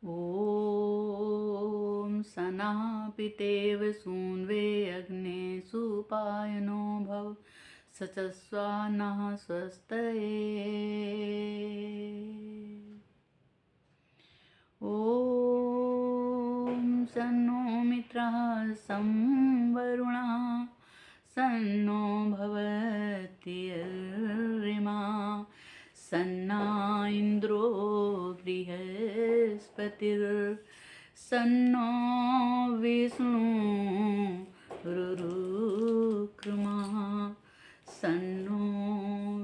ॐ सनः पितेव सून्वे अग्ने सुपायनो भव सचस्वा नः स्वस्तये। ॐ सन्नो मित्रः सं वरुणः सन्नो भवत्यर्यमा सन्ना इन्द्रो बृहस्पतिर्सन्नो विष्णुरुरुक्रमः सन्नो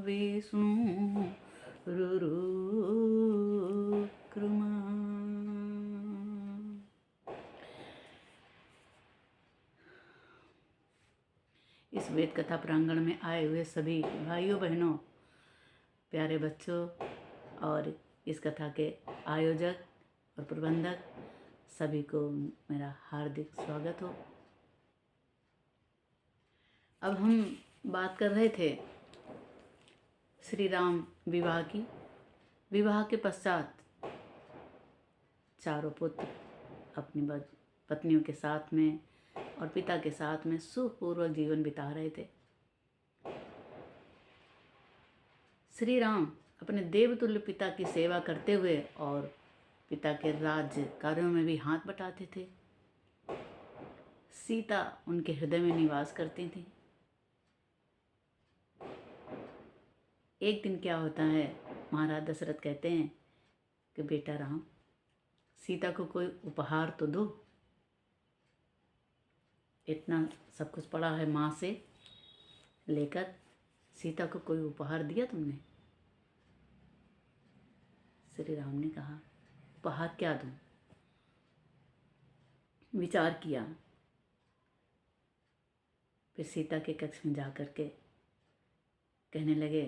विष्णुरुरुक्रमः। इस वेद कथा प्रांगण में आए हुए सभी भाइयों बहनों, प्यारे बच्चों और इस कथा के आयोजक और प्रबंधक सभी को मेरा हार्दिक स्वागत हो। अब हम बात कर रहे थे श्री राम विवाह की। विवाह के पश्चात चारों पुत्र अपनी पत्नियों के साथ में और पिता के साथ में सुखपूर्वक जीवन बिता रहे थे। श्री राम अपने देवतुल्य पिता की सेवा करते हुए और पिता के राज्य कार्यों में भी हाथ बटाते थे। सीता उनके हृदय में निवास करती थी। एक दिन क्या होता है, महाराज दशरथ कहते हैं कि बेटा राम, सीता को कोई उपहार तो दो। इतना सब कुछ पड़ा है, माँ से लेकर सीता को कोई उपहार दिया तुमने? श्री राम ने कहा, उपहार क्या दूं? विचार किया। फिर सीता के कक्ष में जा कर के कहने लगे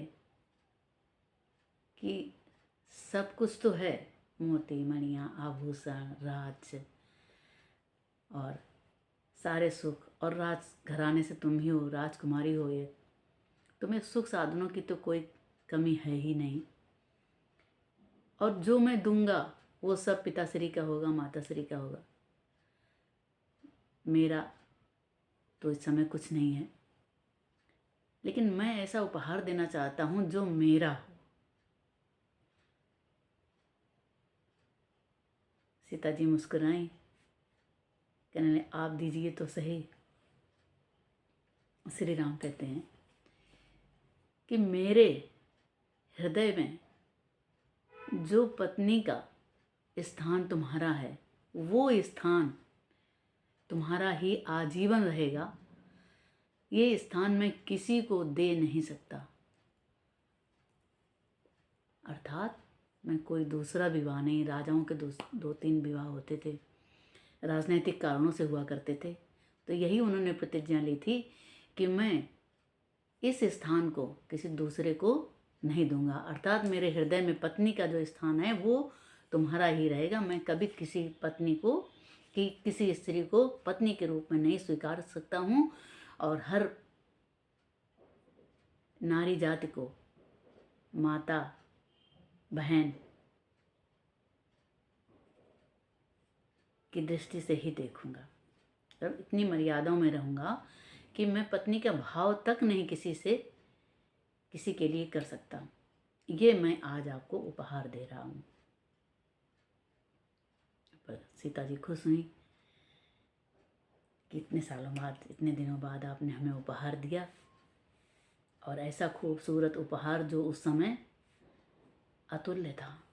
कि सब कुछ तो है, मोती मणियाँ आभूषण राज्य और सारे सुख, और राज घराने से तुम ही हो, राजकुमारी हो, ये तुम्हें सुख साधनों की तो कोई कमी है ही नहीं। और जो मैं दूंगा वो सब पिताश्री का होगा, माताश्री का होगा। मेरा तो इस समय कुछ नहीं है, लेकिन मैं ऐसा उपहार देना चाहता हूँ जो मेरा हो। सीता जी मुस्कुराई, कहने लगे, आप दीजिए तो सही। श्री राम कहते हैं कि मेरे हृदय में जो पत्नी का स्थान तुम्हारा है, वो स्थान तुम्हारा ही आजीवन रहेगा। ये स्थान मैं किसी को दे नहीं सकता। अर्थात मैं कोई दूसरा विवाह नहीं। राजाओं के दो तीन विवाह होते थे, राजनीतिक कारणों से हुआ करते थे। तो यही उन्होंने प्रतिज्ञा ली थी कि मैं इस स्थान को किसी दूसरे को नहीं दूंगा। अर्थात मेरे हृदय में पत्नी का जो स्थान है वो तुम्हारा ही रहेगा। मैं कभी किसी पत्नी को किसी स्त्री को पत्नी के रूप में नहीं स्वीकार सकता हूँ। और हर नारी जाति को माता बहन की दृष्टि से ही देखूंगा। और इतनी मर्यादाओं में रहूंगा कि मैं पत्नी का भाव तक नहीं किसी के लिए कर सकता। ये मैं आज आपको उपहार दे रहा हूँ। पर सीता जी खुश हुई कि इतने सालों बाद, इतने दिनों बाद आपने हमें उपहार दिया, और ऐसा खूबसूरत उपहार जो उस समय अतुल्य था।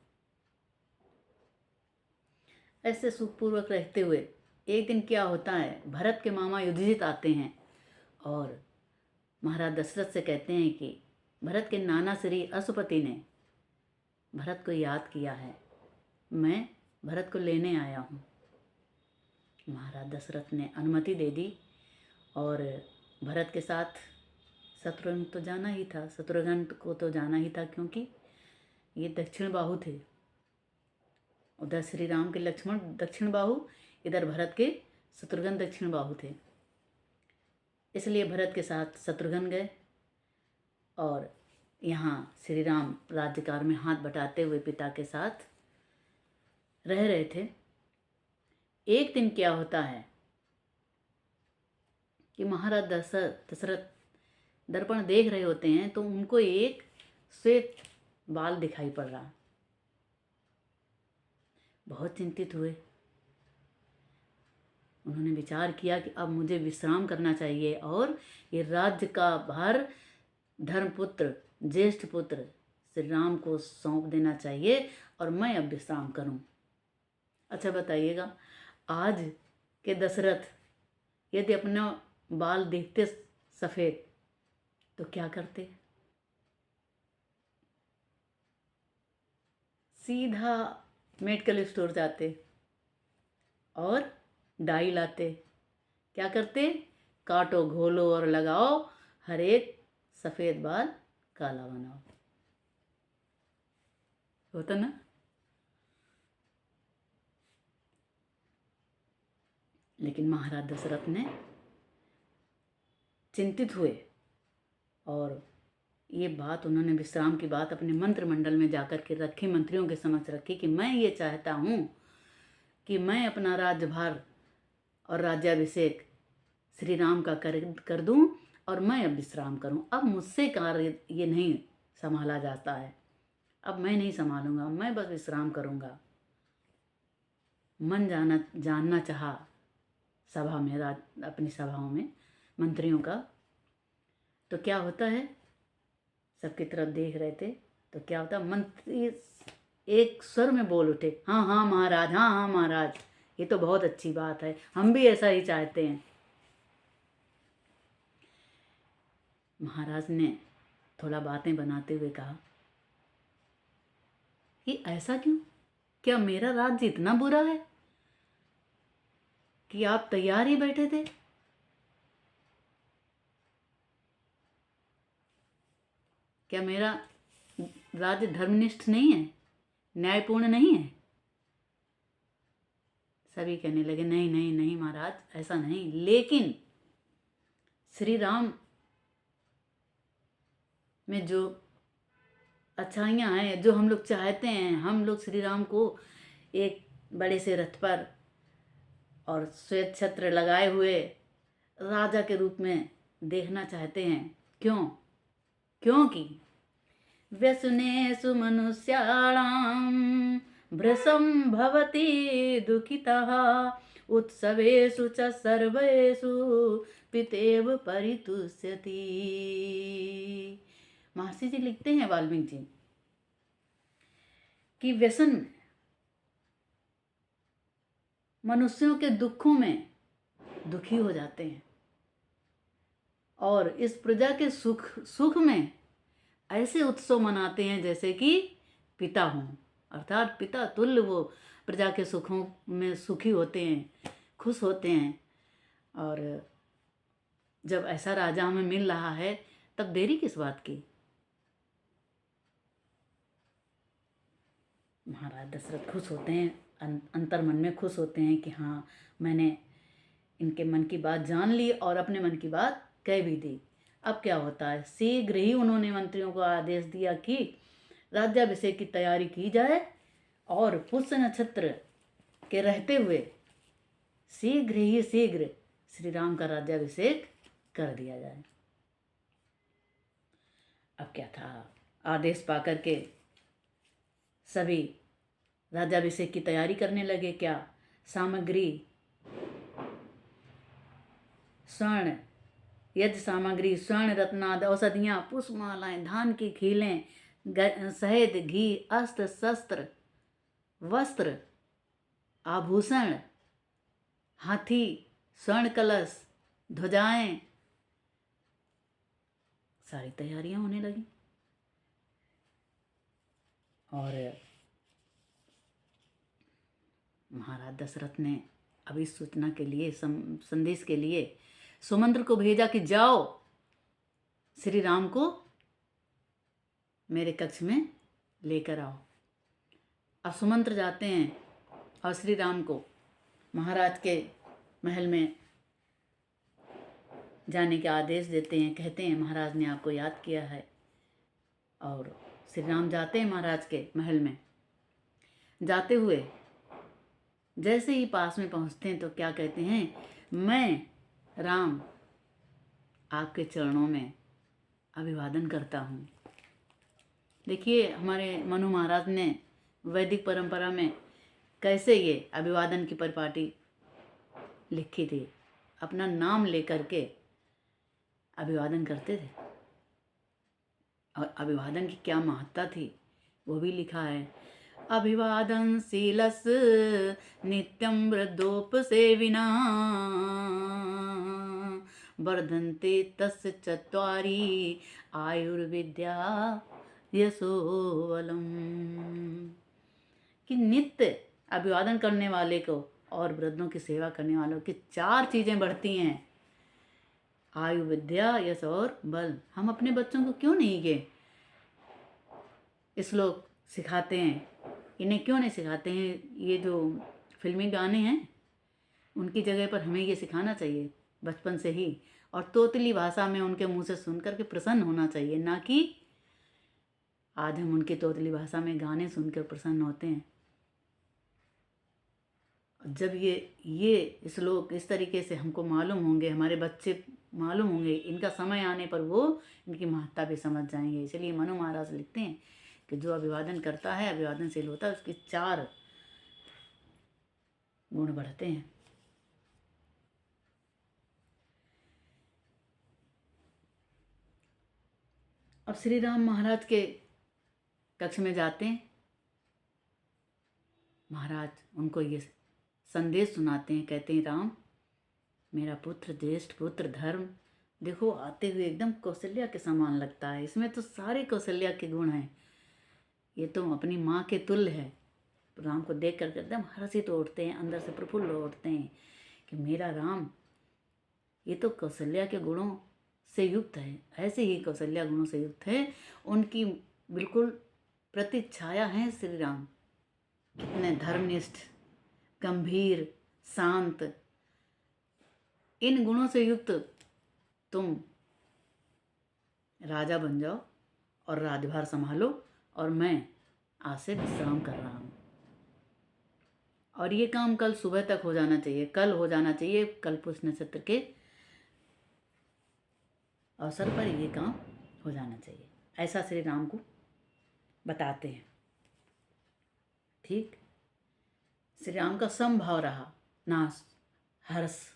ऐसे सुखपूर्वक रहते हुए एक दिन क्या होता है, भरत के मामा युधिष्ठिर आते हैं और महाराज दशरथ से कहते हैं कि भरत के नाना श्री अश्वपति ने भरत को याद किया है, मैं भरत को लेने आया हूँ। महाराज दशरथ ने अनुमति दे दी और भरत के साथ शत्रुघ्न तो जाना ही था। शत्रुघ्न को तो जाना ही था, क्योंकि ये दक्षिण बाहु थे। उधर श्री राम के लक्ष्मण दक्षिण बाहु, इधर भरत के शत्रुघ्न दक्षिण बाहु थे। इसलिए भरत के साथ शत्रुघ्न गए और यहाँ श्री राम राज्यकार में हाथ बटाते हुए पिता के साथ रह रहे थे। एक दिन क्या होता है कि महाराज दशरथ दर्पण देख रहे होते हैं तो उनको एक श्वेत बाल दिखाई पड़ रहा। बहुत चिंतित हुए। उन्होंने विचार किया कि अब मुझे विश्राम करना चाहिए और ये राज्य का भार धर्मपुत्र ज्येष्ठ पुत्र श्री राम को सौंप देना चाहिए और मैं अब विश्राम करूं। अच्छा बताइएगा, आज के दशरथ यदि अपना बाल देखते सफ़ेद तो क्या करते? सीधा मेडिकल स्टोर जाते और डाई लाते। क्या करते? काटो, घोलो और लगाओ, हर एक सफ़ेद बाल काला बनाओ। होता ना? लेकिन महाराज दशरथ ने चिंतित हुए और ये बात उन्होंने विश्राम की बात अपने मंत्रिमंडल में जाकर के रखी, मंत्रियों के समक्ष रखी कि मैं ये चाहता हूँ कि मैं अपना राज्यभार और राज्याभिषेक श्री राम का कर दूं और मैं अब विश्राम करूं। अब मुझसे कार्य ये नहीं संभाला जाता है, अब मैं नहीं संभालूंगा, मैं बस विश्राम करूंगा। मन जानना चाहा सभा में, अपनी सभाओं में मंत्रियों का। तो क्या होता है, सबकी तरफ देख रहे थे तो क्या होता, मंत्री एक स्वर में बोल उठे, हाँ हाँ महाराज, हाँ हाँ महाराज, ये तो बहुत अच्छी बात है, हम भी ऐसा ही चाहते हैं। महाराज ने थोड़ा बातें बनाते हुए कहा कि ऐसा क्यों? क्या मेरा राज्य इतना बुरा है कि आप तैयार ही बैठे थे? क्या मेरा राज्य धर्मनिष्ठ नहीं है, न्यायपूर्ण नहीं है? सभी कहने लगे, नहीं नहीं नहीं महाराज, ऐसा नहीं, लेकिन श्री राम में जो अच्छाइयाँ हैं, जो हम लोग चाहते हैं, हम लोग श्री राम को एक बड़े से रथ पर और श्वेत छत्र लगाए हुए राजा के रूप में देखना चाहते हैं। क्यों? क्योंकि व्यसनेषु मनुष्याणां भृशं भवति दुःखितः उत्सवेषु च सर्वेषु पितेव परितुष्यति। महर्षि जी लिखते हैं, वाल्मीकि जी, कि व्यसन मनुष्यों के दुखों में दुखी हो जाते हैं और इस प्रजा के सुख में ऐसे उत्सव मनाते हैं जैसे कि पिता हों, अर्थात पिता तुल्य वो प्रजा के सुखों में सुखी होते हैं, खुश होते हैं। और जब ऐसा राजा हमें मिल रहा है तब देरी किस बात की? महाराज दशरथ खुश होते हैं, अंतर मन में खुश होते हैं कि हाँ, मैंने इनके मन की बात जान ली और अपने मन की बात कह भी दी। अब क्या होता है, शीघ्र ही उन्होंने मंत्रियों को आदेश दिया कि राज्याभिषेक की तैयारी की जाए और पुष्य नक्षत्र के रहते हुए शीघ्र श्री राम का राज्याभिषेक कर दिया जाए। अब क्या था, आदेश पाकर के सभी राज्याभिषेक की तैयारी करने लगे। क्या सामग्री, स्वर्ण यज्ञ सामग्री, स्वर्ण रत्नाद, औषधियाँ, पुष्पमालाएं, धान की खीलें, शहद, घी, अस्त्र शस्त्र, वस्त्र, आभूषण, हाथी, स्वर्ण कलश, ध्वजाएं, सारी तैयारियां होने लगी। और महाराज दशरथ ने अब इस सूचना के लिए, संदेश के लिए सुमंत्र को भेजा कि जाओ श्री राम को मेरे कक्ष में लेकर आओ। अब सुमंत्र जाते हैं और श्री राम को महाराज के महल में जाने के आदेश देते हैं। कहते हैं, महाराज ने आपको याद किया है। और श्री राम जाते हैं महाराज के महल में। जाते हुए जैसे ही पास में पहुंचते हैं तो क्या कहते हैं, मैं राम आपके चरणों में अभिवादन करता हूँ। देखिए हमारे मनु महाराज ने वैदिक परंपरा में कैसे ये अभिवादन की परिपाटी लिखी थी। अपना नाम लेकर के अभिवादन करते थे और अभिवादन की क्या महत्ता थी वो भी लिखा है। अभिवादन शीलस नित्यं वृद्धोपसेविना वर्धन्ते तस्य चत्वारि आयुर्विद्या यशोबलम। कि नित्य अभिवादन करने वाले को और वृद्धों की सेवा करने वालों की 4 चीज़ें बढ़ती हैं, आयु, विद्या, यश और बल। हम अपने बच्चों को क्यों नहीं ये श्लोक सिखाते हैं, इन्हें क्यों नहीं सिखाते हैं? ये जो फिल्मी गाने हैं उनकी जगह पर हमें ये सिखाना चाहिए बचपन से ही, और तोतली भाषा में उनके मुंह से सुन करके प्रसन्न होना चाहिए, ना कि आज हम उनकी तोतली भाषा में गाने सुनकर प्रसन्न होते हैं। जब ये श्लोक इस तरीके से हमको मालूम होंगे, हमारे बच्चे मालूम होंगे, इनका समय आने पर वो इनकी महत्ता भी समझ जाएंगे। इसलिए मनु महाराज लिखते हैं कि जो अभिवादन करता है, अभिवादनशील होता है, उसके 4 गुण बढ़ते हैं। अब श्री राम महाराज के कक्ष में जाते हैं। महाराज उनको ये संदेश सुनाते हैं, कहते हैं राम मेरा पुत्र, ज्येष्ठ पुत्र, धर्म, देखो आते हुए एकदम कौशल्या के समान लगता है। इसमें तो सारे कौशल्या के गुण हैं। ये तो अपनी माँ के तुल्य है। राम को देख कर एकदम हर्षित उठते हैं, अंदर से प्रफुल्ल उठते हैं कि मेरा राम ये तो कौशल्या के गुणों से युक्त है। ऐसे ही कौशल्या गुणों से युक्त है, उनकी बिल्कुल प्रतिछाया है श्री राम। कितने धर्मनिष्ठ, गंभीर, शांत, इन गुणों से युक्त तुम राजा बन जाओ और राज्यभार संभालो, और मैं आज से विश्राम कर रहा हूँ। और ये काम कल सुबह तक हो जाना चाहिए, कल हो जाना चाहिए, कल पुष नक्षत्र के अवसर पर ये काम हो जाना चाहिए। ऐसा श्री राम को बताते हैं। ठीक, श्री राम का समभाव रहा, ना हर्ष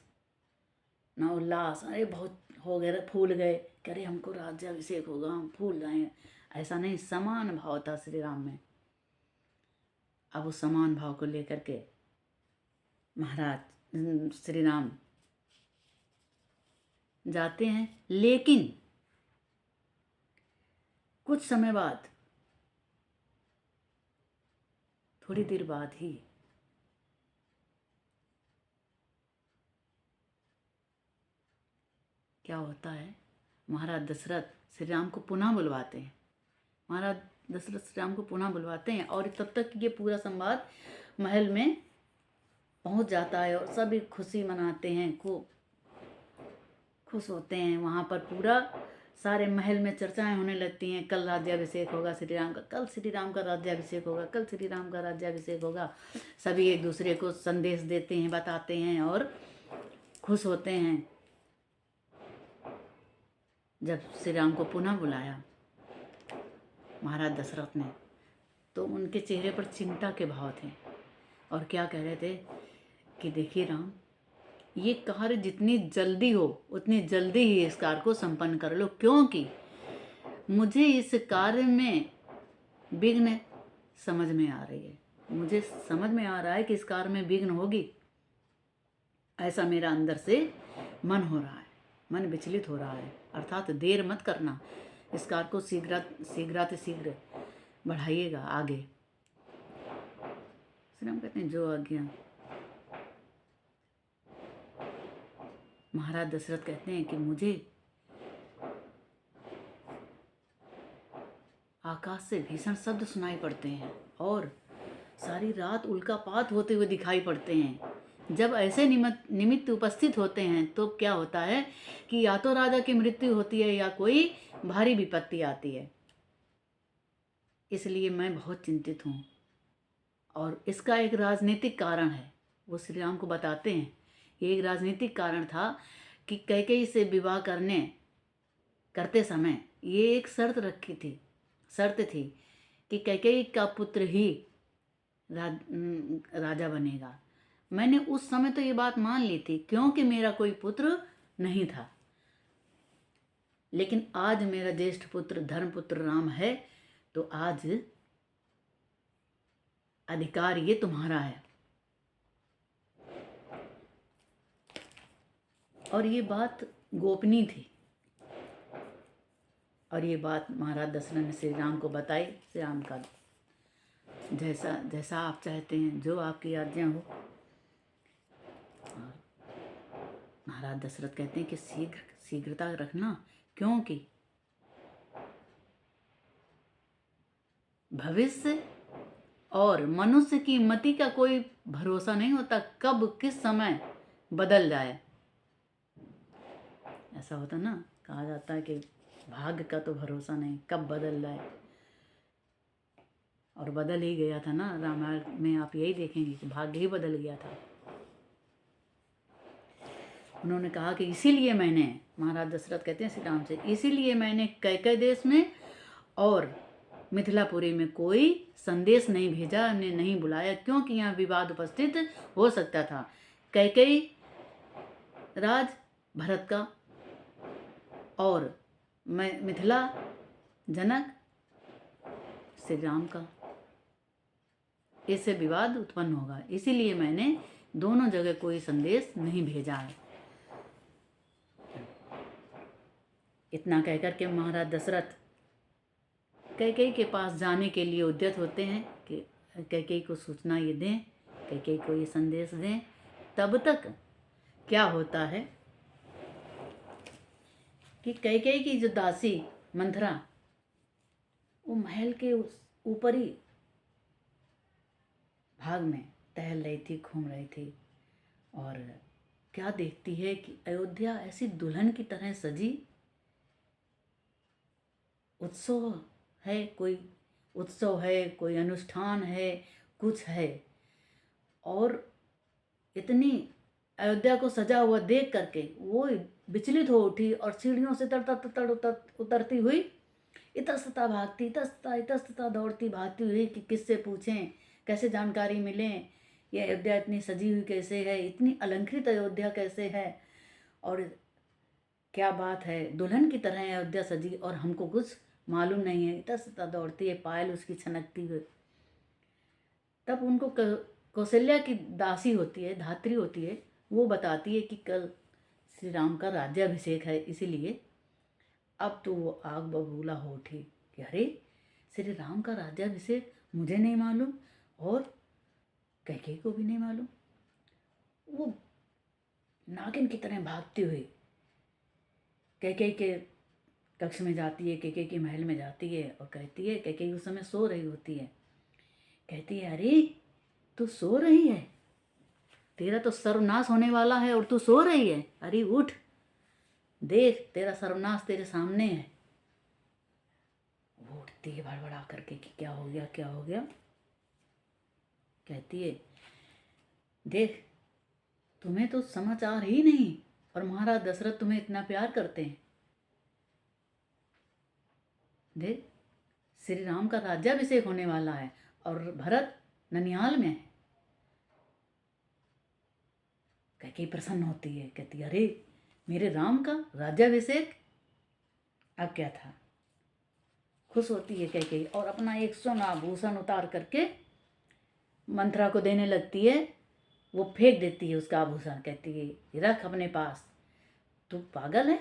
ना उल्लास, अरे बहुत हो गए, फूल गए, कि अरे हमको राज्याभिषेक होगा, हम फूल जाएं, ऐसा नहीं। समान भाव था श्री राम में। अब उस समान भाव को लेकर के महाराज श्री राम जाते हैं। लेकिन कुछ समय बाद, थोड़ी देर बाद ही क्या होता है, महाराज दशरथ श्री राम को पुनः बुलवाते हैं। महाराज दशरथ श्री राम को पुनः बुलवाते हैं और तब तक ये पूरा संवाद महल में पहुंच जाता है और सभी खुशी मनाते हैं, खूब खुश होते हैं। वहाँ पर पूरा सारे महल में चर्चाएं होने लगती हैं, कल राज्याभिषेक होगा श्री राम का, कल श्री राम का राज्याभिषेक होगा, कल श्री राम का राज्याभिषेक होगा। सभी एक दूसरे को संदेश देते हैं, बताते हैं और खुश होते हैं। जब श्री राम को पुनः बुलाया महाराज दशरथ ने, तो उनके चेहरे पर चिंता के भाव थे और क्या कह रहे थे कि देखिए राम, ये कार्य जितनी जल्दी हो उतनी जल्दी ही इस कार्य को संपन्न कर लो, क्योंकि मुझे इस कार्य में विघ्न समझ में आ रही है। मुझे समझ में आ रहा है कि इस कार्य में विघ्न होगी, ऐसा मेरा अंदर से मन हो रहा है, मन विचलित हो रहा है। अर्थात देर मत करना, इस कार्य को शीघ्र बढ़ाइएगा आगे। श्री राम कहते हैं जो आज्ञा। महाराज दशरथ कहते हैं कि मुझे आकाश से भीषण शब्द सुनाई पड़ते हैं और सारी रात उल्कापात होते हुए दिखाई पड़ते हैं। जब ऐसे निमित्त उपस्थित होते हैं तो क्या होता है कि या तो राजा की मृत्यु होती है या कोई भारी विपत्ति आती है। इसलिए मैं बहुत चिंतित हूँ और इसका एक राजनीतिक कारण है। वो श्री राम को बताते हैं। ये एक राजनीतिक कारण था कि कैकेयी से विवाह करते समय ये एक शर्त थी कि कैकेयी का पुत्र ही राजा बनेगा। मैंने उस समय तो ये बात मान ली थी क्योंकि मेरा कोई पुत्र नहीं था, लेकिन आज मेरा ज्येष्ठ पुत्र धर्मपुत्र राम है, तो आज अधिकार ये तुम्हारा है। और ये बात गोपनीय थी, और ये बात महाराज दशरथ ने श्री राम को बताई। श्री राम का जैसा आप चाहते हैं, जो आपकी आज्ञा हो। और महाराज दशरथ कहते हैं कि शीघ्रता रखना, क्योंकि भविष्य और मनुष्य की मति का कोई भरोसा नहीं होता, कब किस समय बदल जाए। ऐसा होता ना, कहा जाता है कि भाग्य का तो भरोसा नहीं, कब बदल जाए। और बदल ही गया था ना, रामायण में आप यही देखेंगे कि भाग्य ही बदल गया था। उन्होंने कहा कि इसीलिए मैंने, महाराज दशरथ कहते हैं श्री राम से, इसीलिए मैंने कैकेयी देश में और मिथिलापुरी में कोई संदेश नहीं भेजा, ने नहीं बुलाया, क्योंकि यहाँ विवाद उपस्थित हो सकता था। कैकेयी राज भरत का और मिथिला जनक श्री राम का, इससे विवाद उत्पन्न होगा। इसीलिए मैंने दोनों जगह कोई संदेश नहीं भेजा है। इतना कहकर के महाराज दशरथ कैकेयी के पास जाने के लिए उद्यत होते हैं कि कैकेयी को सूचना ये दें, कैकेयी को ये संदेश दें। तब तक क्या होता है कि कैकेयी की जो दासी मंथरा, वो महल के उस ऊपरी भाग में टहल रही थी, घूम रही थी, और क्या देखती है कि अयोध्या ऐसी दुल्हन की तरह सजी, उत्सव है, कोई उत्सव है, कोई अनुष्ठान है, कुछ है। और इतनी अयोध्या को सजा हुआ देख करके वो विचलित हो उठी और सीढ़ियों से उतरती हुई इतस्तता भागती, इतस्तता दौड़ती भागती हुई कि किससे पूछें, कैसे जानकारी मिलें, ये अयोध्या इतनी सजी हुई कैसे है, इतनी अलंकृत अयोध्या कैसे है, और क्या बात है, दुल्हन की तरह अयोध्या सजी और हमको कुछ मालूम नहीं है। इतस्तता दौड़ती है, पायल उसकी छनकती हुई। तब उनको कौशल्या की दासी होती है, धात्री होती है, वो बताती है कि कल श्री राम का राज्याभिषेक है, इसीलिए अब तो वो आग बबूला हो उठी कि अरे, श्री राम का राज्याभिषेक मुझे नहीं मालूम और कैकेयी को भी नहीं मालूम। वो नागिन की तरह भागती हुई कैकेयी के कक्ष में जाती है, कैकेयी के महल में जाती है और कहती है, कैकेयी उस समय सो रही होती है, कहती है अरे तू सो रही है, तेरा तो सर्वनाश होने वाला है और तू सो रही है, अरे उठ, देख तेरा सर्वनाश तेरे सामने है। वो उठती है बड़बड़ा करके कि क्या हो गया, क्या हो गया। कहती है देख, तुम्हें तो समाचार ही नहीं, और महाराज दशरथ तुम्हें इतना प्यार करते हैं। देख, श्री राम का राज्याभिषेक होने वाला है और भरत ननिहाल में है। कैकेयी प्रसन्न होती है, कहती अरे मेरे राम का राज्याभिषेक, अब क्या था। खुश होती है कैकेयी और अपना एक सोना आभूषण उतार करके मंथरा को देने लगती है। वो फेंक देती है उसका आभूषण, कहती है रख अपने पास, तू पागल है,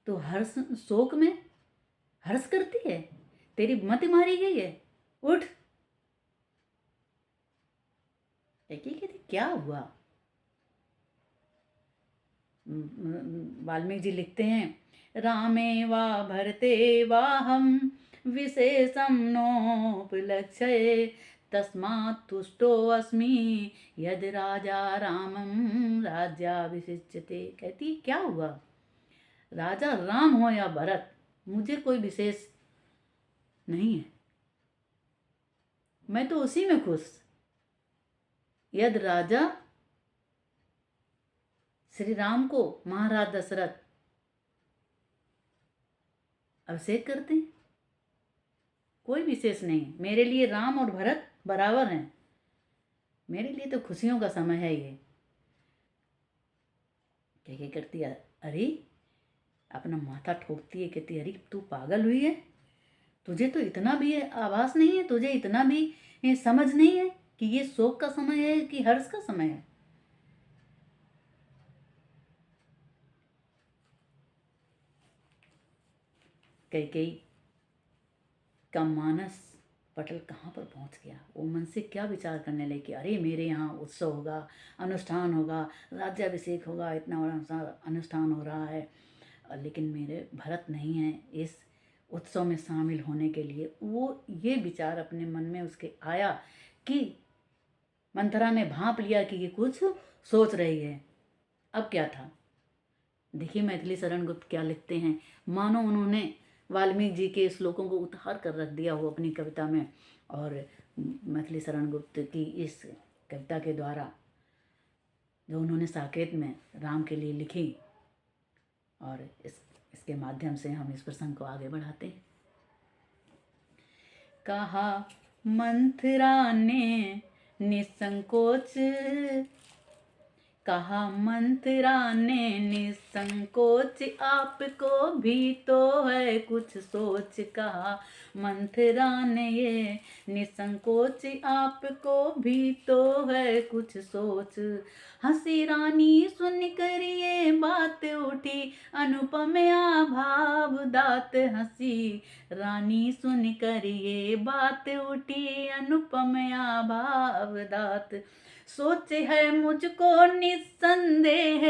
तू हर्ष शोक में हर्ष करती है, तेरी मति मारी गई है, उठ। कैकेयी कहती क्या हुआ। वाल्मीकि जी लिखते हैं रामे वा भरते वाहम विशेषम नोपलक्ष्ये तस्मात् तुष्टो अस्मि यद राजा रामम राज्याभिषिच्यते। कहती क्या हुआ, राजा राम हो या भरत, मुझे कोई विशेष नहीं है, मैं तो उसी में खुश। यद राजा श्री राम को महाराज दशरथ अभिषेक करते हैं। कोई विशेष नहीं, मेरे लिए राम और भरत बराबर हैं। मेरे लिए तो खुशियों का समय है ये। क्या करती है, अरे अपना माथा ठोकती है, कहती है अरे तू पागल हुई है, तुझे तो इतना भी आभास नहीं है, तुझे इतना भी समझ नहीं है कि ये शोक का समय है कि हर्ष का समय है। कैकेयी का मानस पटल कहाँ पर पहुँच गया। वो मन से क्या विचार करने लगे कि अरे मेरे यहाँ उत्सव होगा, अनुष्ठान होगा, राज्याभिषेक होगा, इतना बड़ा अनुष्ठान हो रहा है, लेकिन मेरे भरत नहीं है इस उत्सव में शामिल होने के लिए। वो ये विचार अपने मन में उसके आया कि मंथरा ने भांप लिया कि ये कुछ सोच रही है। अब क्या था, देखिए मैथिली शरण गुप्त क्या लिखते हैं, मानो उन्होंने वाल्मीकि जी के श्लोकों को उतार कर रख दिया हो अपनी कविता में। और मैथिली शरण गुप्त की इस कविता के द्वारा जो उन्होंने साकेत में राम के लिए लिखी, और इसके माध्यम से हम इस प्रसंग को आगे बढ़ाते हैं। कहा मंथरा ने निसंकोच, कहा मंथरा ने निसंकोच, आपको भी तो है कुछ सोच। कहा मंथरा ने ये निसंकोच, आपको भी तो है कुछ सोच। हंसी रानी सुन कर ये बात उठी, अनुपमया भाव दात। हंसी रानी सुन कर ये बात उठी, अनुपमया भाव दात। सोच है मुझको निस्संदेह,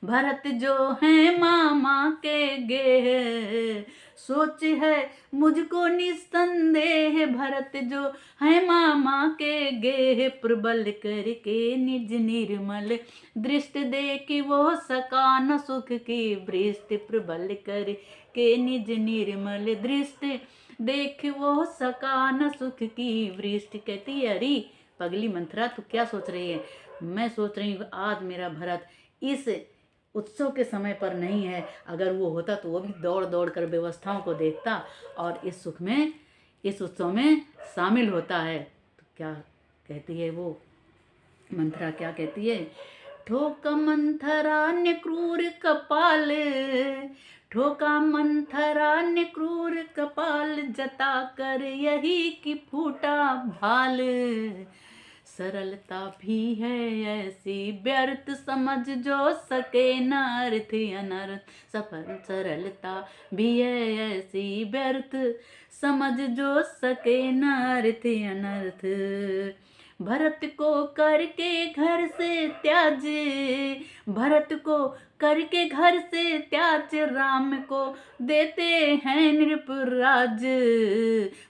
भरत जो है मामा के गेह। सोच है मुझको निस्संदेह, भरत जो है मामा के गेह। प्रबल करके निज निर्मल दृष्टि देखी, वो सका न सुख की वृष्टि। प्रबल करके निज निर्मल दृष्टि देख, वो सका न सुख की वृष्टि। कहती है अरे पगली मंथरा तू क्या सोच रही है, मैं सोच रही हूँ आज मेरा भरत इस उत्सव के समय पर नहीं है। अगर वो होता तो वो भी दौड़ दौड़ कर व्यवस्थाओं को देखता और इस सुख में, इस उत्सव में शामिल होता है। तो क्या कहती है वो मंथरा, क्या कहती है, ठोका मंथरा ने क्रूर कपाल, ठोका मंथरा ने क्रूर कपाल, जता कर यही कि फूटा भाल। सरलता भी है ऐसी व्यर्थ, समझ जो सके न अर्थ अनर्थ। सफल सरलता भी है ऐसी व्यर्थ, समझ जो सके न अर्थ अनर्थ। भरत को करके घर से त्याज, भरत को करके घर से त्याज, राम को देते हैं नृपराज।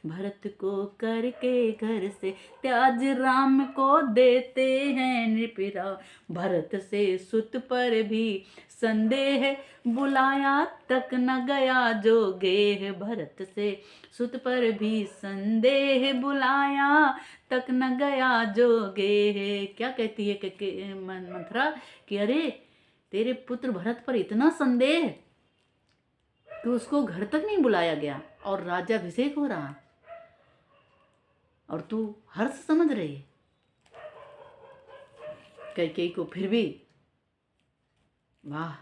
भरत को करके घर से त्याज, राम को देते हैं नृपराज। भरत से सुत पर भी संदेह, बुलाया तक न गया जो गेह। भरत से सुत पर भी संदेह, बुलाया तक न गया जो गेह। क्या कहती है मंथरा कि अरे तेरे पुत्र भरत पर इतना संदेह कि उसको घर तक नहीं बुलाया गया और राज्याभिषेक हो रहा, और तू हर्ष समझ रही है। कैकेयी को फिर भी, वाह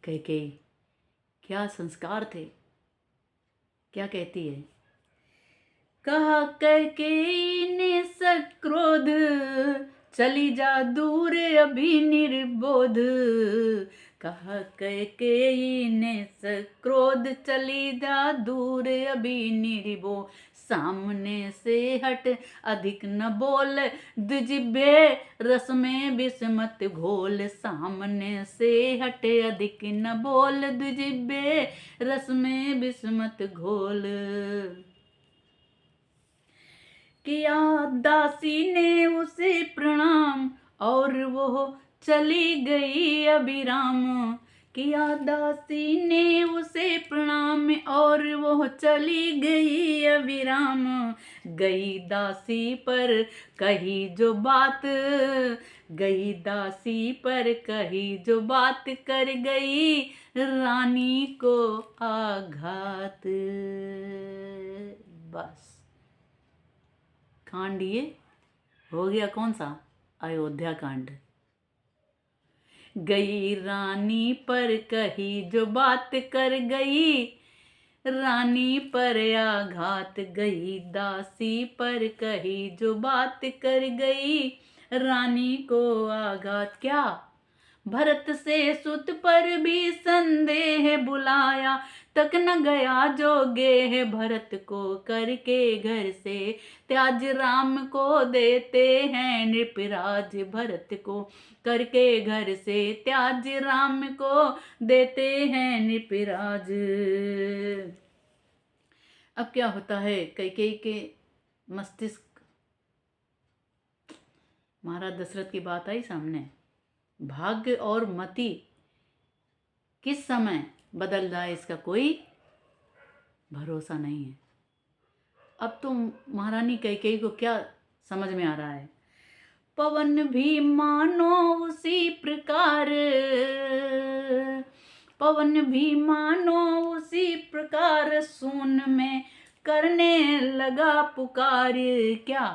कैकेयी क्या संस्कार थे। क्या कहती है, कहा कैकेयी ने सक्रोध, चली जा दूर अभी निर्बोध। कहा कैकेयी ने सक्रोध, चली जा दूर अभी निर्बोध। सामने से हट अधिक न बोल, द्विजिह्वे रस में विष मत घोल। सामने से हट अधिक न बोल, द्विजिह्वे रस में विष मत घोल। किया दासी ने उसे प्रणाम, और वो चली गई अभिराम। किया दासी ने उसे प्रणाम और वो चली गई अविराम। गई दासी पर कही जो बात, गई दासी पर कही जो बात, कर गई रानी को आघात। बस कांड ये हो गया। कौन सा? अयोध्या कांड। गई रानी पर कही जो बात, कर गई रानी पर आघात। गई दासी पर कही जो बात, कर गई रानी को आघात। क्या? भरत से सुत पर भी संदेह बुलाया, तक न गया जो गेह। भरत को करके घर से त्याज, राम को देते हैं नृपराज। भरत को करके घर से त्याज, राम को देते हैं नृपराज। अब क्या होता है? कैकेयी के मस्तिष्क, महाराज दशरथ की बात आई सामने। भाग्य और मति किस समय बदल जाए इसका कोई भरोसा नहीं है। अब तो महारानी कैकेयी को क्या समझ में आ रहा है? पवन भी मानो उसी प्रकार, पवन भी मानो उसी प्रकार, सून में करने लगा पुकार। क्या?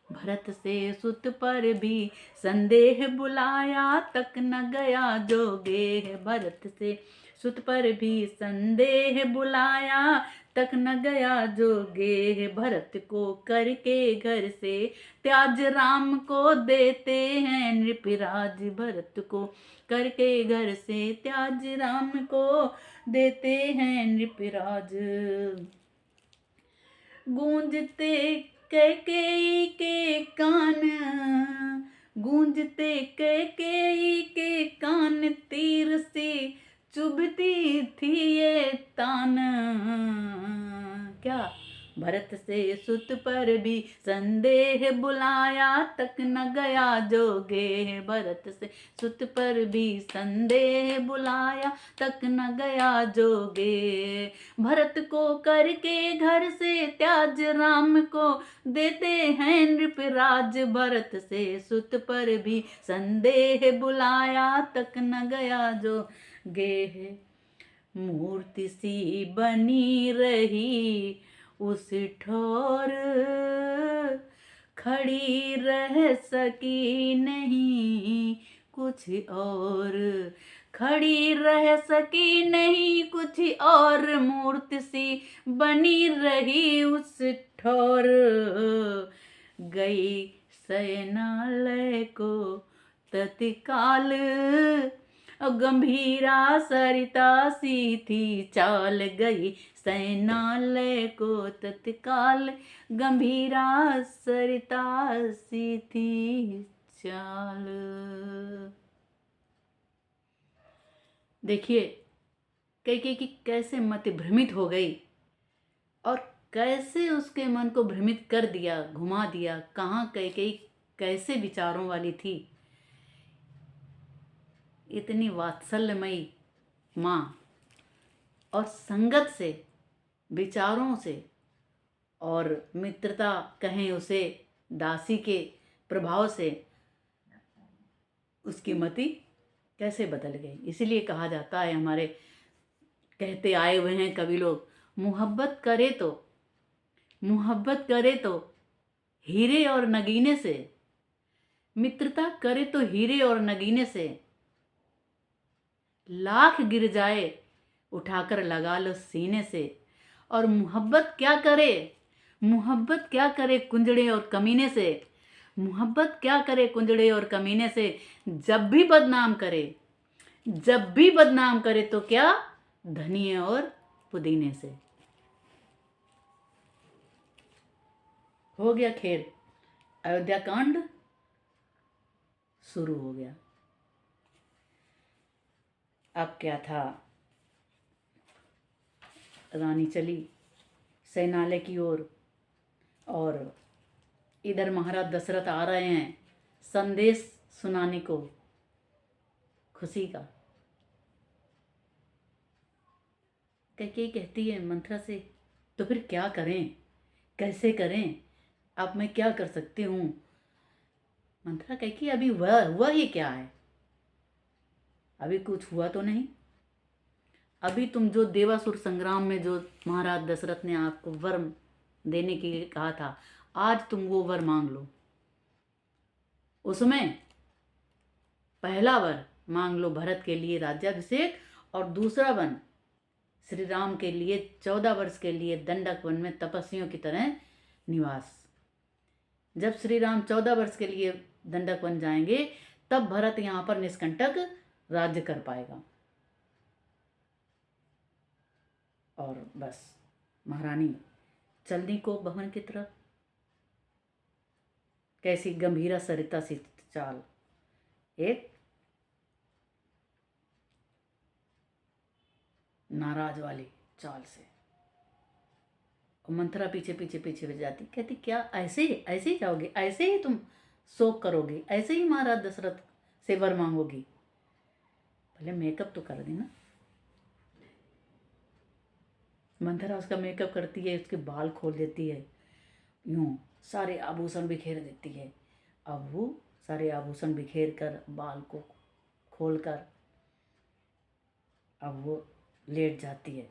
भरत से सुत पर भी संदेह बुलाया, तक न गया जो गेह। भरत से सुत पर भी संदेह बुलाया, तक न गया जो गेह। भरत को करके घर से त्याज, राम को देते हैं नृपराज। भरत को करके घर से त्याज, राम को देते हैं नृपराज। गूंजते कैकेयी के कान, गूंजते कैकेयी के कान, तीर से चुभती थी ये तान। क्या? भरत से सुत पर भी संदेह बुलाया, तक न गया जो गेह। भरत से सुत पर भी संदेह बुलाया, तक न गया जो गेह। भरत को करके घर से त्याज, राम को देते हैं नृपराज। भरत से सुत पर भी संदेह बुलाया, तक न गया जो गेह। मूर्ति सी बनी रही उस ठोर, खड़ी रह सकी नहीं कुछ और। खड़ी रह सकी नहीं कुछ और, मूर्ति सी बनी रही उस ठोर। गई शयनालय को तत्काल, गंभीरा सरिता सी थी चाल। गई शयनालय को तत्काल, गंभीरा सरिता सी थी चाल। देखिए कैकेयी की कैसे मति भ्रमित हो गई और कैसे उसके मन को भ्रमित कर दिया, घुमा दिया। कहाँ कैकेयी कैसे विचारों वाली थी। इतनी वात्सल्यमयी माँ और संगत से, विचारों से और मित्रता कहें उसे, दासी के प्रभाव से उसकी मति कैसे बदल गई। इसीलिए कहा जाता है, हमारे कहते आए हुए हैं कवि लोग, मुहब्बत करे तो हीरे और नगीने से, मित्रता करे तो हीरे और नगीने से, लाख गिर जाए उठाकर लगा लो सीने से। और मुहब्बत क्या करे, मुहब्बत क्या करे कुंजड़े और कमीने से। मुहब्बत क्या करे कुंजड़े और कमीने से। जब भी बदनाम करे, जब भी बदनाम करे तो क्या, धनिये और पुदीने से। हो गया खेल, अयोध्या कांड शुरू हो गया। अब क्या था, रानी चली शयनालय की ओर और इधर महाराज दशरथ आ रहे हैं संदेश सुनाने को खुशी का। कैकेयी कहती है मंथरा से, तो फिर क्या करें, कैसे करें, अब मैं क्या कर सकती हूँ। मंथरा कैकेयी अभी हुआ ही क्या है, अभी कुछ हुआ तो नहीं। अभी तुम जो देवासुर संग्राम में जो महाराज दशरथ ने आपको वर देने के लिए कहा था, आज तुम वो वर मांग लो। उसमें पहला वर मांग लो भरत के लिए राज्याभिषेक, और दूसरा वन श्री राम के लिए 14 वर्ष के लिए दंडक वन में तपस्वियों की तरह निवास। जब श्री राम 14 वर्ष के लिए दंडक वन जाएंगे, तब भरत यहाँ पर निष्कंटक राज्य कर पाएगा। और बस महारानी चलनी को भवन की तरफ। कैसी गंभीरा सरिता सी चाल, एक नाराज वाली चाल से। और मंथरा पीछे पीछे पीछे जाती, कहती क्या ऐसे ही जाओगे, ऐसे ही तुम शोक करोगे, ऐसे ही महाराज दशरथ से वर मांगोगी। पहले मेकअप तो कर देना। मंथरा उसका मेकअप करती है, उसके बाल खोल देती है, यूं सारे आभूषण बिखेर देती है। अब वो सारे आभूषण बिखेर कर बाल को खोल कर अब वो लेट जाती है,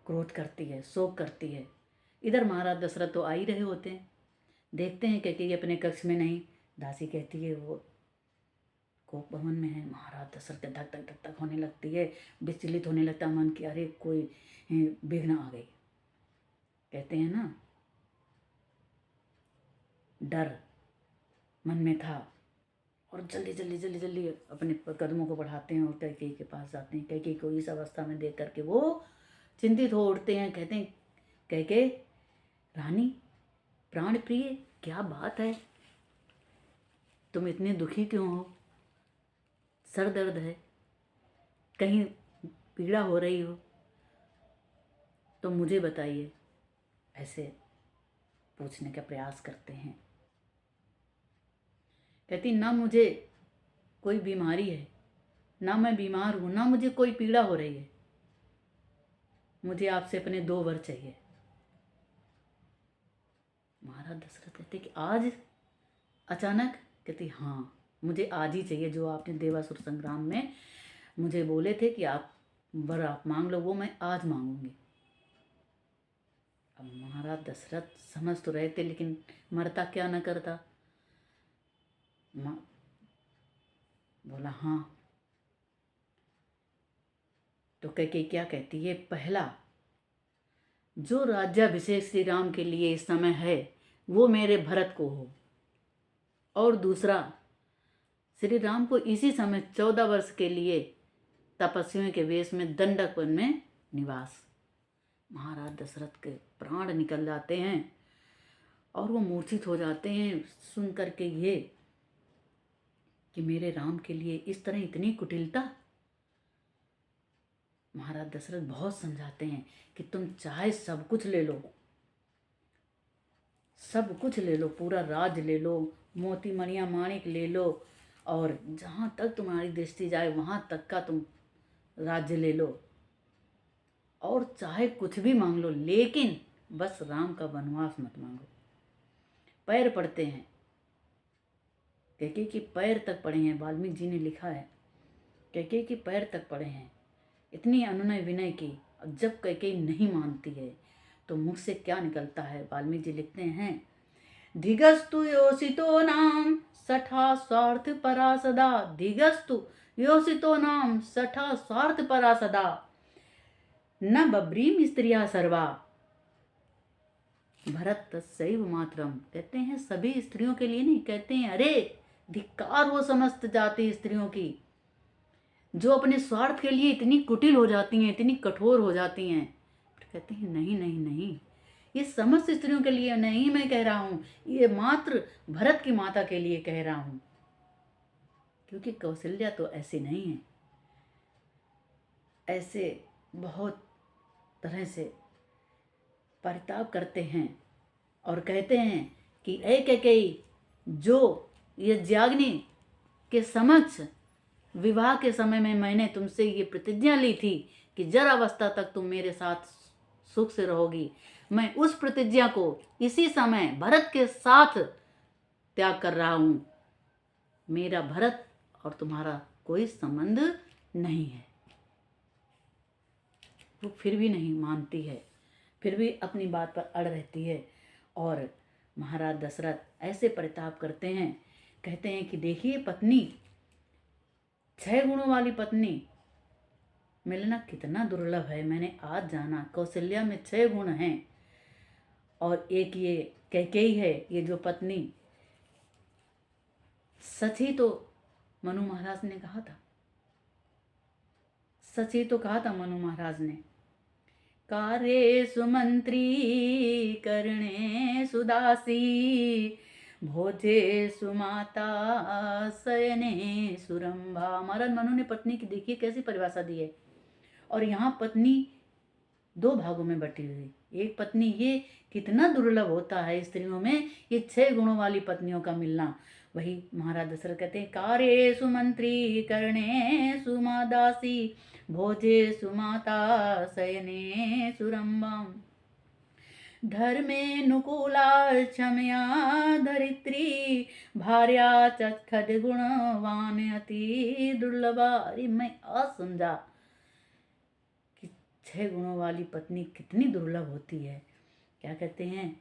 क्रोध करती है, शोक करती है। इधर महाराज दशरथ तो आ ही रहे होते हैं, देखते हैं कैकेयी अपने कक्ष में नहीं। दासी कहती है वो कोप भवन में है। महाराज दशरथ के धक धक धक धक होने लगती है, विचलित होने लगता मन की, अरे कोई विघ्न आ गई। कहते हैं ना, डर मन में था और जल्दी जल्दी जल्दी जल्दी अपने कदमों को बढ़ाते हैं और कैकेयी के पास जाते हैं। कैकेयी को इस अवस्था में देख करके वो चिंतित हो उठते हैं। कहते हैं कैकेयी रानी प्राण प्रिय, क्या बात है, तुम इतने दुखी क्यों हो, सर दर्द है, कहीं पीड़ा हो रही हो तो मुझे बताइए। ऐसे पूछने का प्रयास करते हैं। कहती ना मुझे कोई बीमारी है, ना मैं बीमार हूँ, ना मुझे कोई पीड़ा हो रही है, मुझे आपसे अपने 2 वर चाहिए। महाराज दशरथ कहते कि आज अचानक? कहती हाँ, मुझे आज ही चाहिए, जो आपने देवासुर संग्राम में मुझे बोले थे कि आप वर आप मांग लो, वो मैं आज मांगूंगी। अब महाराज दशरथ समझ तो रहे थे, लेकिन मरता क्या न करता। बोला हाँ। तो कैकेयी क्या कहती है, पहला जो राज्याभिषेक श्री राम के लिए इस समय है वो मेरे भरत को हो, और दूसरा श्री राम को इसी समय 14 वर्ष के लिए तपस्वियों के वेश में दंडक वन में निवास। महाराज दशरथ के प्राण निकल जाते हैं और वो मूर्छित हो जाते हैं सुन करके ये कि मेरे राम के लिए इस तरह इतनी कुटिलता। महाराज दशरथ बहुत समझाते हैं कि तुम चाहे सब कुछ ले लो, सब कुछ ले लो, पूरा राज ले लो, मोती मणियाँ माणिक ले लो, और जहाँ तक तुम्हारी दृष्टि जाए वहाँ तक का तुम राज्य ले लो, और चाहे कुछ भी मांग लो, लेकिन बस राम का वनवास मत मांगो। पैर पड़ते हैं, कैकेयी के पैर तक पड़े हैं। वाल्मीकि जी ने लिखा है कैकेयी के पैर तक पड़े हैं, इतनी अनुनय विनय की। अब जब कैकेयी नहीं मानती है तो मुख से क्या निकलता है। वाल्मीकि जी लिखते हैं, धिगस्तु योषितो नाम सठा स्वार्थ परा सदा, धिगस्तु योषितो नाम सठा स्वार्थ परा सदा, न बब्रीम स्त्रिया सर्वा भरत तस्सैव मातरम। कहते हैं सभी स्त्रियों के लिए नहीं, कहते हैं अरे धिक्कार हो समस्त जाति स्त्रियों की, जो अपने स्वार्थ के लिए इतनी कुटिल हो जाती हैं, इतनी कठोर हो जाती हैं। कहते हैं नहीं नहीं नहीं, ये समस्त स्त्रियों के लिए नहीं मैं कह रहा हूँ, ये मात्र भरत की माता के लिए कह रहा हूँ, क्योंकि कौशल्या तो ऐसे नहीं है। ऐसे बहुत तरह से परिताप करते हैं और कहते हैं कि ऐ कैकेयी, जो ये ज्याग्नि के समक्ष विवाह के समय में मैंने तुमसे ये प्रतिज्ञा ली थी कि जर अवस्था तक तुम मेरे साथ सुख से रहोगी, मैं उस प्रतिज्ञा को इसी समय भरत के साथ त्याग कर रहा हूँ। मेरा भरत और तुम्हारा कोई संबंध नहीं है। वो फिर भी नहीं मानती है, फिर भी अपनी बात पर अड़ रहती है। और महाराज दशरथ ऐसे परिताप करते हैं, कहते हैं कि देखिए पत्नी, 6 गुणों वाली पत्नी मिलना कितना दुर्लभ है। मैंने आज जाना कौशल्या में 6 गुण हैं, और एक ये कैकेयी है, ये जो पत्नी। सच ही तो मनु महाराज ने कहा था, सच ही तो कहा था मनु महाराज ने, कार्ये सुमंत्री करणे सुदासी, भोजे सुमाता शयने सुरंभा। महाराज मनु ने पत्नी की देखिए कैसी परिभाषा दी है। और यहाँ पत्नी 2 भागों में बटी हुई। एक पत्नी, ये कितना दुर्लभ होता है स्त्रियों में ये 6 गुणों वाली पत्नियों का मिलना। वही महाराज दशरथ कहते हैं, कार्ये सुमंत्री करणे सुमादासी, भोजे सुमाता शयने सुरंभा, धर्मे नुकूला क्षमया धरित्री, भार्या चखद गुणवान अति दुर्लभा। अरे मैं आज समझा कि 6 गुणों वाली पत्नी कितनी दुर्लभ होती है। क्या कहते हैं,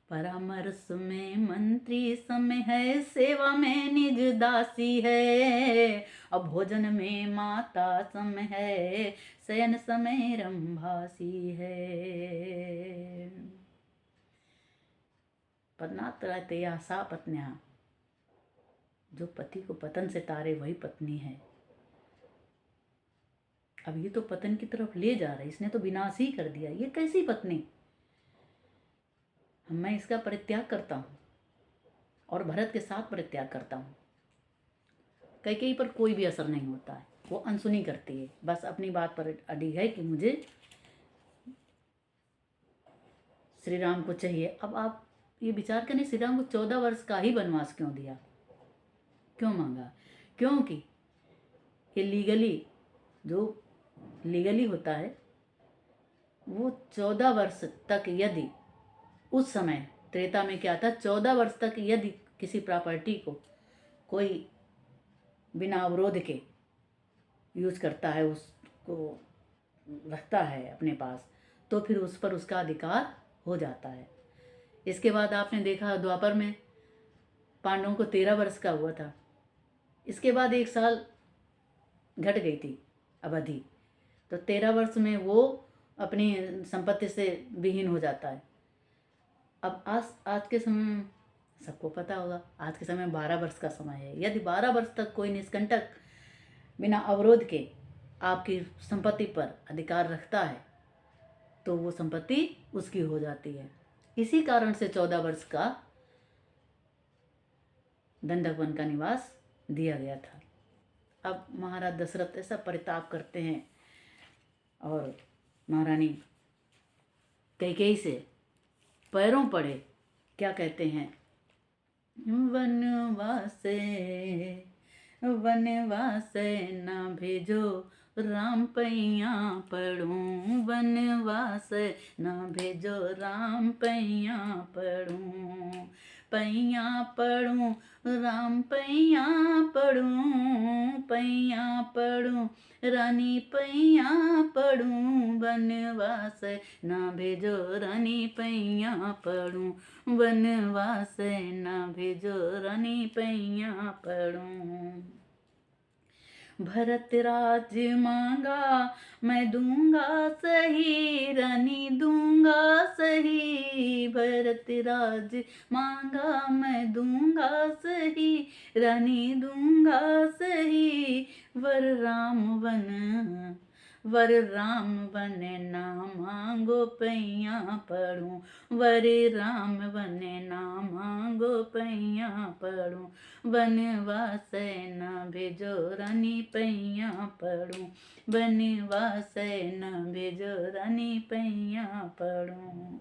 परामर्श में मंत्री समय है, सेवा में निज दासी है, अब भोजन में माता सम है, शयन समय रंभासी है। पत्नात्रया सा पत्न्या, जो पति को पतन से तारे वही पत्नी है। अब ये तो पतन की तरफ ले जा रहा है, इसने तो विनाश ही कर दिया। ये कैसी पत्नी। मैं इसका परित्याग करता हूँ और भरत के साथ परित्याग करता हूँ। कैकेयी पर कोई भी असर नहीं होता है, वो अनसुनी करती है, बस अपनी बात पर अड़ी है कि मुझे श्री राम को चाहिए। अब आप ये विचार करें, श्री राम को 14 वर्ष का ही वनवास क्यों दिया, क्यों मांगा? क्योंकि ये लीगली होता है, वो 14 वर्ष तक, यदि उस समय त्रेता में क्या था, 14 वर्ष तक यदि किसी प्रॉपर्टी को कोई बिना अवरोध के यूज करता है, उसको रखता है अपने पास, तो फिर उस पर उसका अधिकार हो जाता है। इसके बाद आपने देखा द्वापर में पांडवों को 13 वर्ष का हुआ था। इसके बाद 1 साल घट गई थी अवधि, तो 13 वर्ष में वो अपनी संपत्ति से विहीन हो जाता है। अब आज के समय सबको पता होगा, आज के समय 12 वर्ष का समय है। यदि 12 वर्ष तक कोई निष्कंटक बिना अवरोध के आपकी संपत्ति पर अधिकार रखता है, तो वो संपत्ति उसकी हो जाती है। इसी कारण से 14 वर्ष का दंडक वन का निवास दिया गया था। अब महाराज दशरथ ऐसा परिताप करते हैं और महारानी कैकेयी से पैरों पड़े क्या कहते हैं, वनवास न भेजो राम पैया पढ़ूं, वनवास न भेजो राम पैया पढ़ूं, पैया पढ़ूं राम पैया पढ़ूं, पैया पढ़ूं रानी पैया पढ़ूं, वनवास न भेजो रानी पैया पढ़ूं, वनवास न भेजो रानी पैया पढ़ूं। भरत राज मांगा मैं दूंगा सही, रानी दूंगा सही, भरत राज मांगा मैं दूंगा सही, रानी दूंगा सही, वर राम वन ना मांगो पैया पढ़ूं, वर राम वन ना मांगो पैया पढ़ूं, वनवास न भेजो रानी पैया पढ़ूं, वनवास न भेजो रानी पैया पढ़ूं,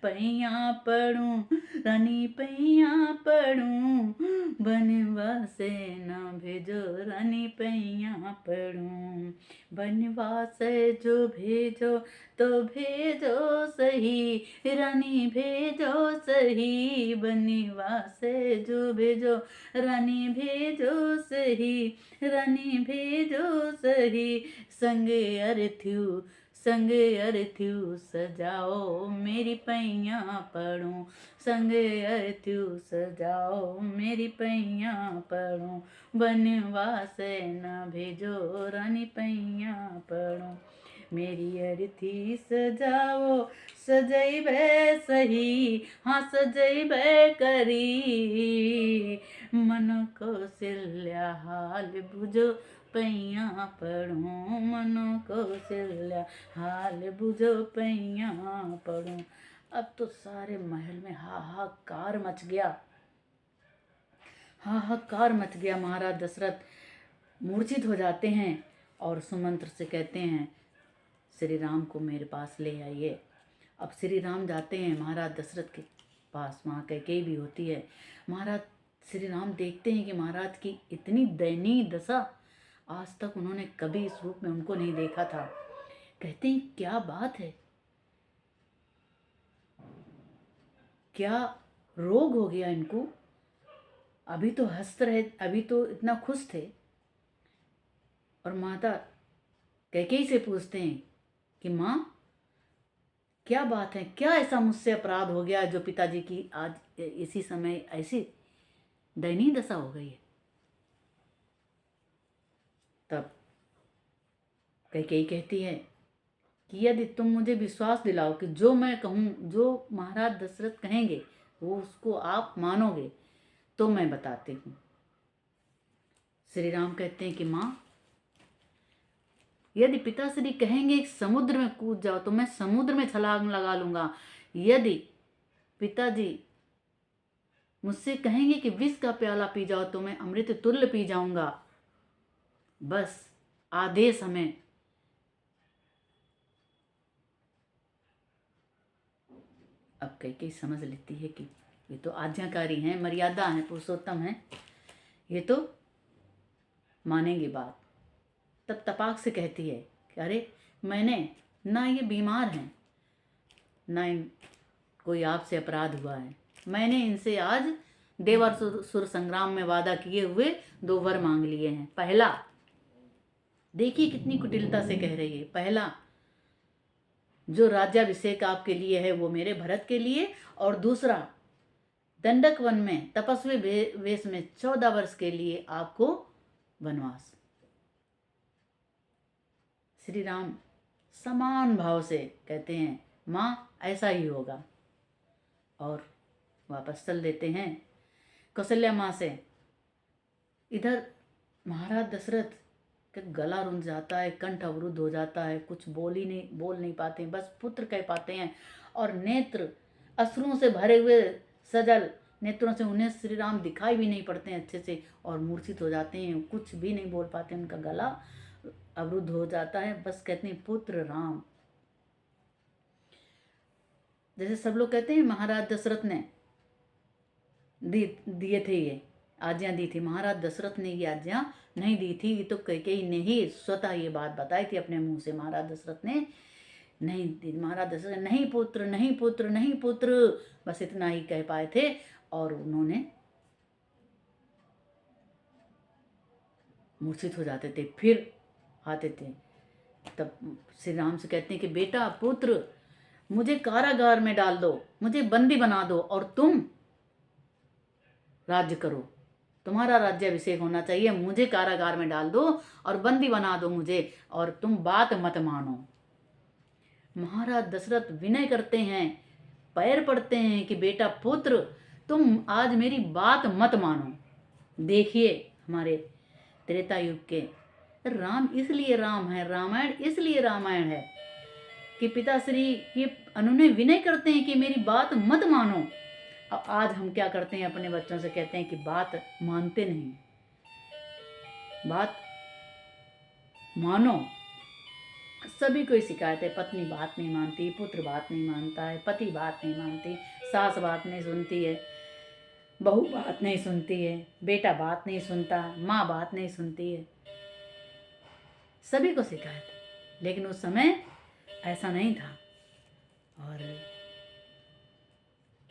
पैया पढ़ूं रानी पैया पढ़ूं, वनवास बनवासे न भेजो रानी पैया पड़ूं। बनवासे जो भेजो तो भेजो सही, रानी भेजो सही। बनवासे जो भेजो रानी भेजो सही, रानी भेजो सही। संगे अरथ्यू संगे अरथ्यू सजाओ मेरी पैया पड़ूं। संगे अरथ्यू सजाओ मेरी पैया पड़ूं। बनवासे न भेजो रानी पैया पड़ूं। मेरी अरथी सजाओ सजैबे सही, हाँ सजैबे करी। मन कौशल्या हाल बुझो पैया पड़ूं। मन कौशल्या हाल बुझो पैया पड़ूं। अब तो सारे महल में हाहाकार मच गया, हाहाकार मच गया। महाराज दशरथ मूर्छित हो जाते हैं और सुमंत्र से कहते हैं श्री राम को मेरे पास ले आइए। अब श्री राम जाते हैं महाराज दशरथ के पास, वहाँ कैकेयी भी होती है। महाराज श्री राम देखते हैं कि महाराज की इतनी दयनीय दशा, आज तक उन्होंने कभी इस रूप में उनको नहीं देखा था। कहते हैं क्या बात है, क्या रोग हो गया इनको? अभी तो हंस रहे, अभी तो इतना खुश थे। और माता कैकेयी से पूछते हैं कि माँ क्या बात है, क्या ऐसा मुझसे अपराध हो गया जो पिताजी की आज इसी समय ऐसी दयनीय दशा हो गई है? तब कैकेयी कहती है कि यदि तुम मुझे विश्वास दिलाओ कि जो मैं कहूँ, जो महाराज दशरथ कहेंगे वो उसको आप मानोगे, तो मैं बताती हूँ। श्री राम कहते हैं कि माँ यदि पिताश्री कहेंगे समुद्र में कूद जाओ तो मैं समुद्र में छलांग लगा लूँगा। यदि पिताजी मुझसे कहेंगे कि विष का प्याला पी जाओ तो मैं अमृत तुल्य पी जाऊँगा। बस आदेश हमें। अब कैकेयी समझ लेती है कि ये तो आज्ञाकारी हैं, मर्यादा हैं, पुरुषोत्तम हैं, ये तो मानेंगे बात। तब तपाक से कहती है कि अरे मैंने ना ये बीमार हैं, ना कोई आपसे अपराध हुआ है। मैंने इनसे आज देवासुर संग्राम में वादा किए हुए 2 वर मांग लिए हैं। पहला, देखिए कितनी कुटिलता से कह रही है, पहला जो राज्याभिषेक आपके लिए है वो मेरे भरत के लिए, और दूसरा दंडक वन में तपस्वी वेश में 14 वर्ष के लिए आपको वनवास। श्री राम समान भाव से कहते हैं माँ ऐसा ही होगा, और वापस चल देते हैं। कौशल्या माँ से इधर महाराज दशरथ का गला रुंध जाता है, कंठ अवरुद्ध हो जाता है, कुछ बोल नहीं पाते हैं, बस पुत्र कह पाते हैं। और नेत्र अश्रुओं से भरे हुए सजल नेत्रों से उन्हें श्री राम दिखाई भी नहीं पड़ते हैं अच्छे से, और मूर्छित हो जाते हैं, कुछ भी नहीं बोल पाते, उनका गला अवरुद्ध हो जाता है। बस कहते हैं पुत्र राम। जैसे सब लोग कहते हैं महाराज दशरथ ने दिए थे, ये आज्ञा दी थी, महाराज दशरथ ने ये आज्ञा नहीं दी थी। ये तो कैकेयी ने ही स्वतः ये बात बताई थी अपने मुंह से, महाराज दशरथ ने नहीं दी। महाराज दशरथ नहीं पुत्र, नहीं पुत्र, नहीं पुत्र, बस इतना ही कह पाए थे, और उन्होंने मूर्छित हो जाते थे, फिर आते थे। तब श्री राम से कहते हैं कि बेटा पुत्र मुझे कारागार में डाल दो, मुझे बंदी बना दो, और तुम राज्य करो, तुम्हारा राज्याभिषेक होना चाहिए। मुझे कारागार में डाल दो और बंदी बना दो मुझे, और तुम बात मत मानो। महाराज दशरथ विनय करते हैं, पैर पड़ते हैं कि बेटा पुत्र तुम आज मेरी बात मत मानो। देखिए हमारे त्रेता युग के राम इसलिए राम है, रामायण इसलिए रामायण है कि पिताश्री ये उन्होंने विनय करते हैं कि मेरी बात मत मानो। अब आज हम क्या करते हैं, अपने बच्चों से कहते हैं कि बात मानते नहीं, बात मानो। सभी कोई शिकायत है, पत्नी बात नहीं मानती, पुत्र बात नहीं मानता है, पति बात नहीं मानती, सास बात नहीं सुनती है, बहू बात नहीं सुनती है, बेटा बात नहीं सुनता, माँ बात नहीं सुनती है, सभी को शिकायत। लेकिन उस समय ऐसा नहीं था। और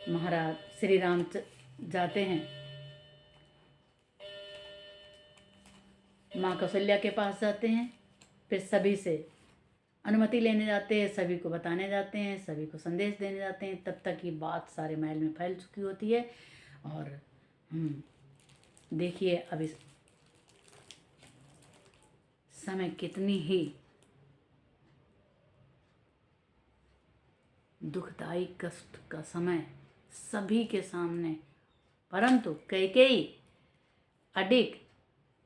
महाराज श्री राम जाते हैं माँ कौशल्या के पास, जाते हैं, फिर सभी से अनुमति लेने जाते हैं, सभी को बताने जाते हैं, सभी को संदेश देने जाते हैं। तब तक ये बात सारे महल में फैल चुकी होती है। और देखिए अब इस समय कितनी ही दुखदाई कष्ट का समय सभी के सामने, परंतु कैकेयी अडिग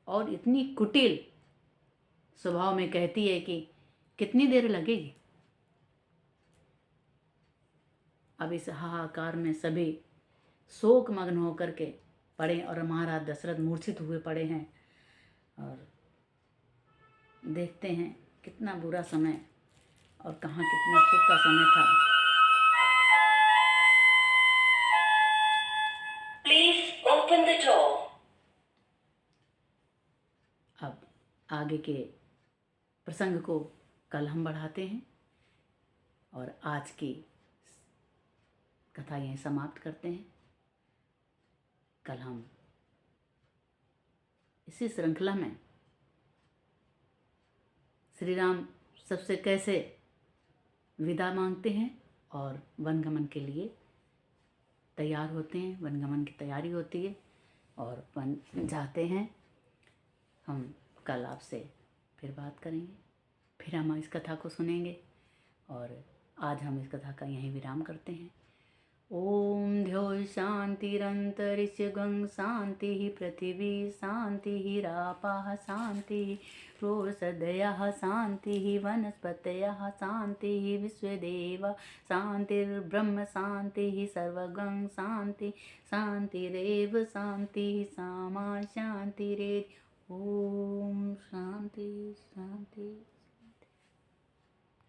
और इतनी कुटिल स्वभाव में कहती है कि कितनी देर लगेगी। अब इस हाहाकार में सभी शोक मग्न होकर के पड़े और महाराज दशरथ मूर्छित हुए पड़े हैं। और देखते हैं कितना बुरा समय और कहाँ कितना सुख का समय था। Please open the door. अब आगे के प्रसंग को कल हम बढ़ाते हैं और आज की कथा यहीं समाप्त करते हैं। कल हम इसी श्रृंखला में श्री राम सबसे कैसे विदा मांगते हैं और वनगमन के लिए तैयार होते हैं, वनगमन की तैयारी होती है और वन जाते हैं। हम कल आपसे फिर बात करेंगे, फिर हम इस कथा को सुनेंगे और आज हम इस कथा का यहीं विराम करते हैं। ओम द्यौः शान्तिरन्तरिक्षगं शान्तिः पृथिवी शान्तिः रापाः शान्तिः रोषधयः शान्तिः वनस्पतयः शान्तिः विश्वदेव शान्तिर्ब्रह्म शान्तिः सर्वगं शान्ति शान्तिरेव शान्तिः सामा शान्तिरेव। ओम।